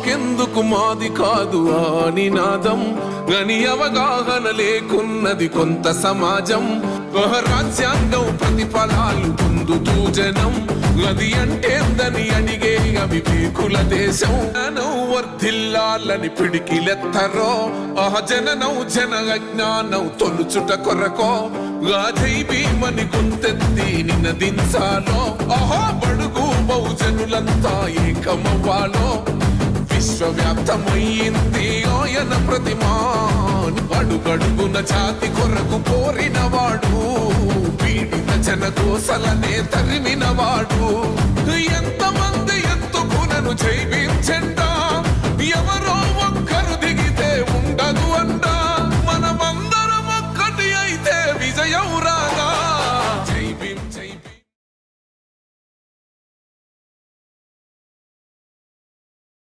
మాకెందుకు మాది కాదు ఆ నినాదం గని అవగాహన లేకున్నది కొంత సమాజం రాజ్యాంగం ప్రతిఫలాలు పొందుతూ జనం అది అంటేందని అడిగే అవివేకుల దేశం వర్ధిల్లాలని పిడికిలెత్తరో జననం జన అజ్ఞానం తొలుచుట కొరకో జై భీమని గుంతెత్తి నినదించాలో బడుగు బహుజనులంతా ఏకమవ్వాలో విశ్వవ్యాప్తమయ్యింది ఆయన ప్రతిమా అడుగడుగున జాతి కొరకు కోరినవాడు పీడిత జన కోసలనే తరిమినవాడు ఎంతమంది ఎత్తుకునను జై భీమ్ జెండా